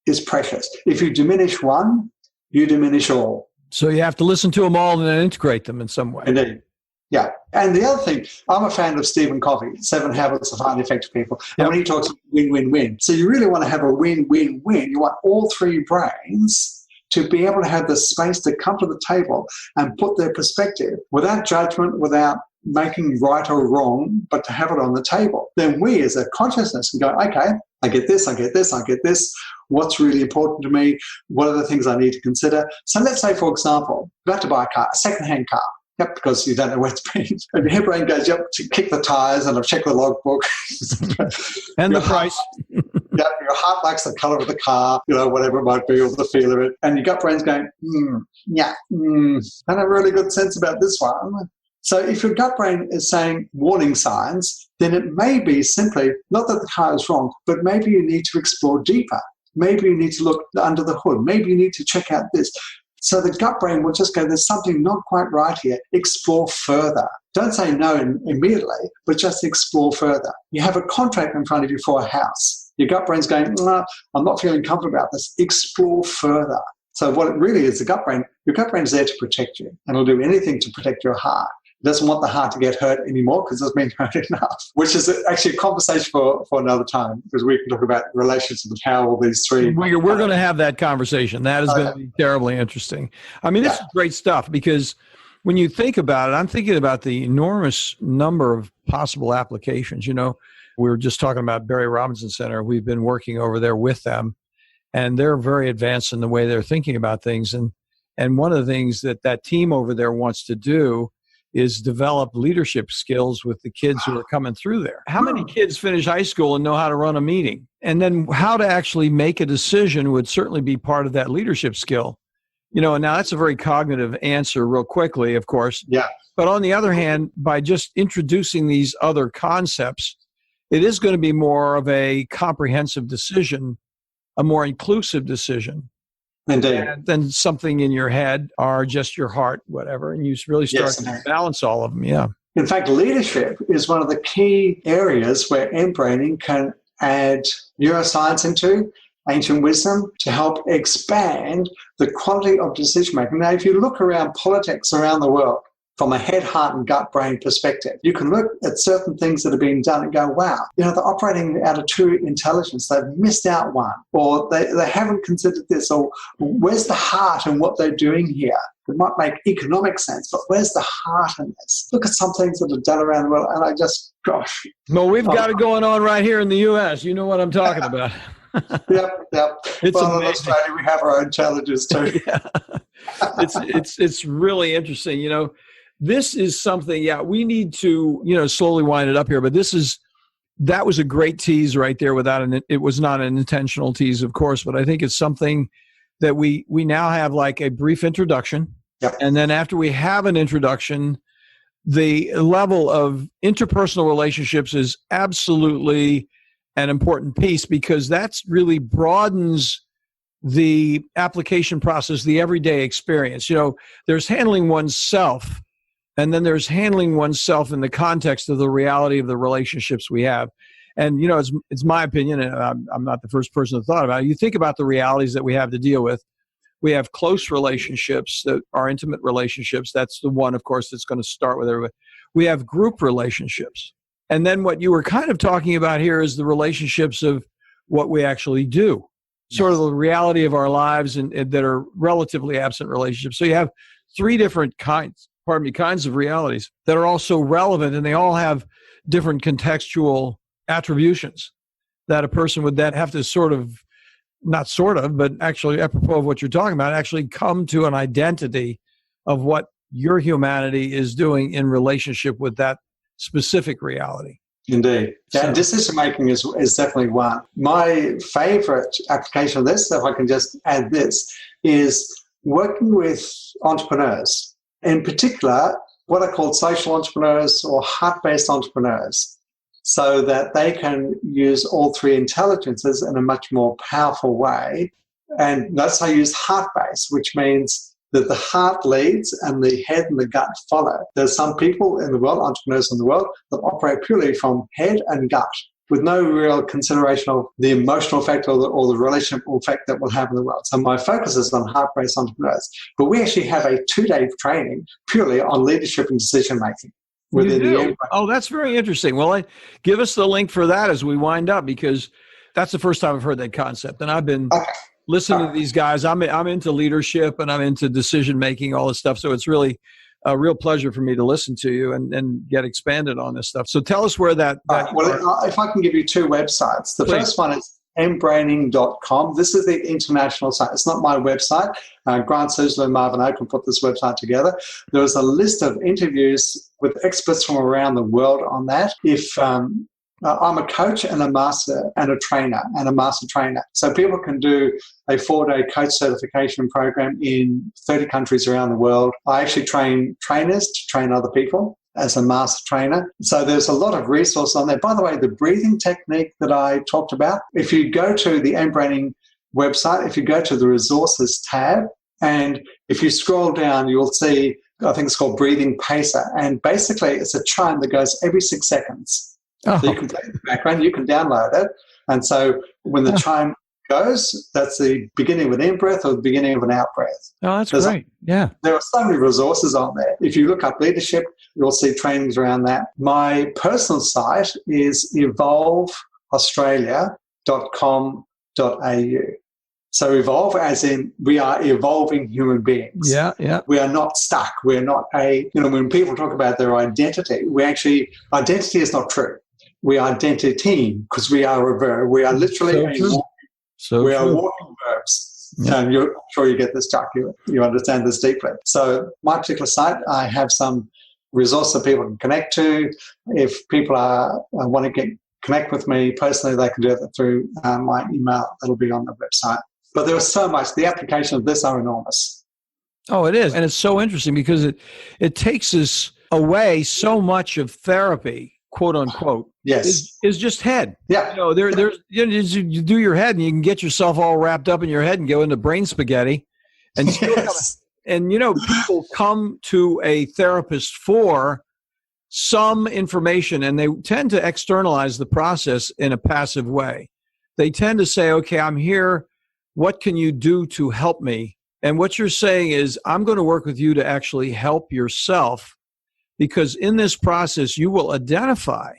[SPEAKER 3] is precious. If you diminish one, you diminish all.
[SPEAKER 2] So you have to listen to them all and then integrate them in some way.
[SPEAKER 3] Indeed. Yeah. And the other thing, I'm a fan of Stephen Covey, 7 Habits of Highly Effective People. And when he talks win-win-win. So you really want to have a win-win-win. You want all three brains to be able to have the space to come to the table and put their perspective without judgment, without making right or wrong, but to have it on the table. Then we as a consciousness can go, okay, I get this, I get this, I get this. What's really important to me? What are the things I need to consider? So let's say, for example, you're about to buy a car, a second-hand car. Yep, because you don't know where it's been. And your head brain goes, yep, to kick the tires, and I've checked the logbook.
[SPEAKER 2] And the price.
[SPEAKER 3] Your heart likes the colour of the car, whatever it might be, or the feel of it. And your gut brain's going, I have a really good sense about this one. So if your gut brain is saying warning signs, then it may be simply, not that the car is wrong, but maybe you need to explore deeper. Maybe you need to look under the hood. Maybe you need to check out this. So the gut brain will just go, there's something not quite right here. Explore further. Don't say no immediately, but just explore further. You have a contract in front of you for a house. Your gut brain's going, no, I'm not feeling comfortable about this. Explore further. So what it really is, your gut brain is there to protect you, and it'll do anything to protect your heart. doesn't want the heart to get hurt anymore because it's been hurt enough, which is actually a conversation for another time, because we can talk about relationships and how all these three...
[SPEAKER 2] We're going to have that conversation. That is going to be terribly interesting. I mean, this is great stuff, because when you think about it, I'm thinking about the enormous number of possible applications. You know, we were just talking about Barry Robinson Center. We've been working over there with them, and they're very advanced in the way they're thinking about things. And one of the things that team over there wants to do is develop leadership skills with the kids who are coming through there. How many kids finish high school and know how to run a meeting? And then how to actually make a decision would certainly be part of that leadership skill. You know, and now that's a very cognitive answer real quickly, of course.
[SPEAKER 3] Yeah.
[SPEAKER 2] But on the other hand, by just introducing these other concepts, it is going to be more of a comprehensive decision, a more inclusive decision.
[SPEAKER 3] Indeed.
[SPEAKER 2] Than something in your head or just your heart, whatever. And you really start to balance all of them. Yeah.
[SPEAKER 3] In fact, leadership is one of the key areas where mBraining can add neuroscience into, ancient wisdom, to help expand the quality of decision making. Now, if you look around politics around the world from a head, heart, and gut brain perspective, you can look at certain things that are being done and go, wow, you know, they're operating out of true intelligence. They've missed out one, or they haven't considered this, or where's the heart in what they're doing here? It might make economic sense, but where's the heart in this? Look at some things that are done around the world, and I just, gosh.
[SPEAKER 2] Well, we've got it going on right here in the U.S. You know what I'm talking about.
[SPEAKER 3] Yep.
[SPEAKER 2] It's
[SPEAKER 3] well,
[SPEAKER 2] amazing.
[SPEAKER 3] in Australia, we have our own challenges too.
[SPEAKER 2] Yeah. It's really interesting. You know, this is something, we need to, you know, slowly wind it up here, but that was a great tease right there it was not an intentional tease, of course, but I think it's something that we now have like a brief introduction.
[SPEAKER 3] Yep.
[SPEAKER 2] And then after we have an introduction, the level of interpersonal relationships is absolutely an important piece, because that's really broadens the application process, the everyday experience. You know, there's handling oneself, and then there's handling oneself in the context of the reality of the relationships we have. And, you know, it's my opinion, and I'm not the first person to thought about it. You think about the realities that we have to deal with. We have close relationships that are intimate relationships. That's the one, of course, that's going to start with everybody. We have group relationships. And then what you were kind of talking about here is the relationships of what we actually do, sort of the reality of our lives and that are relatively absent relationships. So you have three different kinds of realities that are also relevant, and they all have different contextual attributions that a person would then have to but actually, apropos of what you're talking about, actually come to an identity of what your humanity is doing in relationship with that specific reality.
[SPEAKER 3] Indeed. Yeah, decision making is definitely one. My favorite application of this, if I can just add this, is working with entrepreneurs. In particular, what are called social entrepreneurs or heart-based entrepreneurs, so that they can use all three intelligences in a much more powerful way. And that's how I use heart-based, which means that the heart leads and the head and the gut follow. There's some people in the world, entrepreneurs in the world, that operate purely from head and gut, with no real consideration of the emotional effect or the relational effect that will have in the world. So my focus is on heart-based entrepreneurs. But we actually have a 2-day training purely on leadership and decision-making.
[SPEAKER 2] Oh, that's very interesting. Well, give us the link for that as we wind up, because that's the first time I've heard that concept. And I've been listening to these guys. I'm into leadership and I'm into decision-making, all this stuff. So it's really a real pleasure for me to listen to you and get expanded on this stuff. So tell us where that
[SPEAKER 3] if I can give you two websites. The first one is mbraining.com. This is the international site. It's not my website. Grant Susler and Marvin Oaken put this website together. There is a list of interviews with experts from around the world on that. If I'm a coach and a master and a trainer and a master trainer. So people can do a 4-day coach certification program in 30 countries around the world. I actually train trainers to train other people as a master trainer. So there's a lot of resource on there. By the way, the breathing technique that I talked about, if you go to the mBraining website, if you go to the resources tab, and if you scroll down, you'll see, I think it's called Breathing Pacer. And basically it's a chime that goes every 6 seconds. So you can play in the background, you can download it. And so when the chime goes, that's the beginning of an in-breath or the beginning of an out-breath.
[SPEAKER 2] Oh, that's great. Yeah.
[SPEAKER 3] There are so many resources on there. If you look up leadership, you'll see trainings around that. My personal site is evolveaustralia.com.au. So evolve as in we are evolving human beings.
[SPEAKER 2] Yeah, yeah.
[SPEAKER 3] We are not stuck. We're not when people talk about their identity, identity is not true. We are identity because we are a verb. We are literally walking verbs. Yeah. I'm sure you get this, Chuck. You understand this deeply. So my particular site, I have some resources that people can connect to. If people want to connect with me personally, they can do it through my email. That'll be on the website. But there was so much. The applications of this are enormous.
[SPEAKER 2] Oh, it is. And it's so interesting because it takes us away so much of therapy, quote unquote.
[SPEAKER 3] Yes.
[SPEAKER 2] Is just head.
[SPEAKER 3] Yeah.
[SPEAKER 2] You do your head and you can get yourself all wrapped up in your head and go into brain spaghetti. And people come to a therapist for some information and they tend to externalize the process in a passive way. They tend to say, okay, I'm here. What can you do to help me? And what you're saying is, I'm going to work with you to actually help yourself, because in this process, you will identify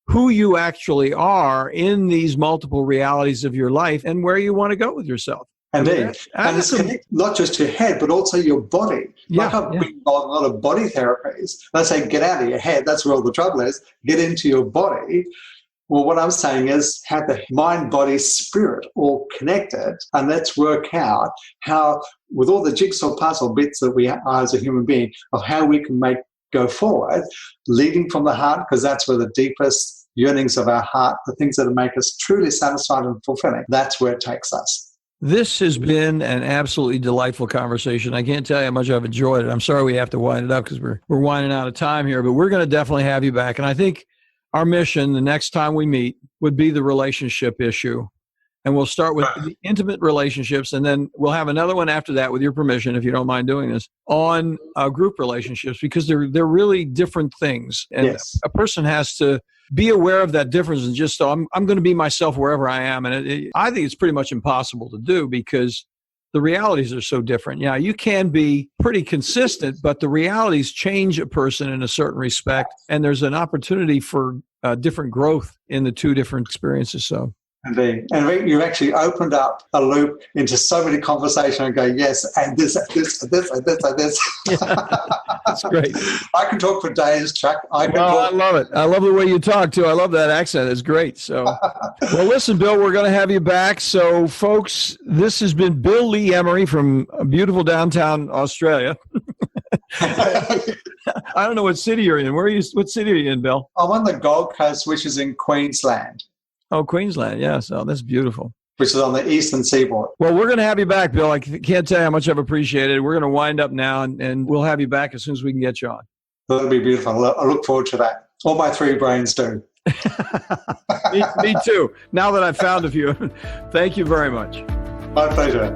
[SPEAKER 2] who you actually are in these multiple realities of your life and where you want to go with yourself.
[SPEAKER 3] Indeed. And it's connected not just to your head, but also your body. I've been involved in a lot of body therapies. They say, get out of your head. That's where all the trouble is. Get into your body. Well, what I'm saying is have the mind, body, spirit all connected, and let's work out how, with all the jigsaw puzzle bits that we are as a human being, of how we can go forward, leading from the heart, because that's where the deepest yearnings of our heart, the things that make us truly satisfied and fulfilling, that's where it takes us.
[SPEAKER 2] This has been an absolutely delightful conversation. I can't tell you how much I've enjoyed it. I'm sorry we have to wind it up because we're winding out of time here, but we're going to definitely have you back. And I think our mission the next time we meet would be the relationship issue. And we'll start with the intimate relationships, and then we'll have another one after that, with your permission, if you don't mind doing this, on group relationships, because they're really different things. And
[SPEAKER 3] yes.
[SPEAKER 2] A person has to be aware of that difference and just, I'm going to be myself wherever I am. And I think it's pretty much impossible to do because the realities are so different. Yeah, you can be pretty consistent, but the realities change a person in a certain respect, and there's an opportunity for different growth in the two different experiences. So.
[SPEAKER 3] Indeed. And you've actually opened up a loop into so many conversations and go, yes, and this, and this, and this, and this, and this.
[SPEAKER 2] That's great.
[SPEAKER 3] I can talk for days, Chuck.
[SPEAKER 2] I love it. I love the way you talk, too. I love that accent. It's great. So, well, listen, Bill, we're going to have you back. So, folks, this has been Bill Lee-Emery from beautiful downtown Australia. I don't know what city you're in. What city are you in, Bill?
[SPEAKER 3] I'm on the Gold Coast, which is in Queensland.
[SPEAKER 2] Oh, Queensland. Yeah. So that's beautiful.
[SPEAKER 3] Which is on the eastern seaboard.
[SPEAKER 2] Well, we're going to have you back, Bill. I can't tell you how much I've appreciated it. We're going to wind up now, and we'll have you back as soon as we can get you on.
[SPEAKER 3] That'll be beautiful. I look forward to that. All my three brains do.
[SPEAKER 2] me too. Now that I've found a few. Thank you very much.
[SPEAKER 3] My pleasure.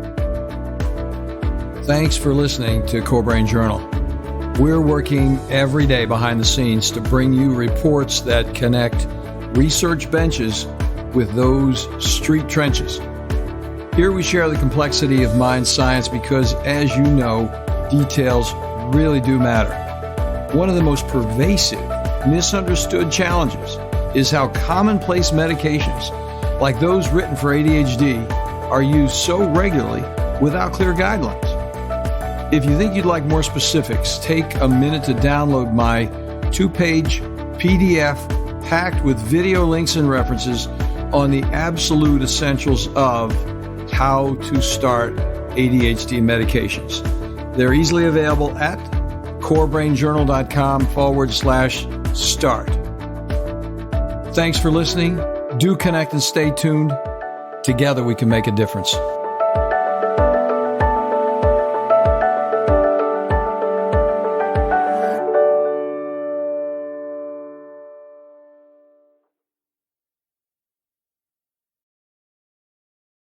[SPEAKER 1] Thanks for listening to Core Brain Journal. We're working every day behind the scenes to bring you reports that connect research benches with those street trenches. Here we share the complexity of mind science because, as you know, details really do matter. One of the most pervasive, misunderstood challenges is how commonplace medications, like those written for ADHD, are used so regularly without clear guidelines. If you think you'd like more specifics, take a minute to download my 2-page PDF packed with video links and references on the absolute essentials of how to start ADHD medications. They're easily available at corebrainjournal.com/start. Thanks for listening. Do connect and stay tuned. Together we can make a difference.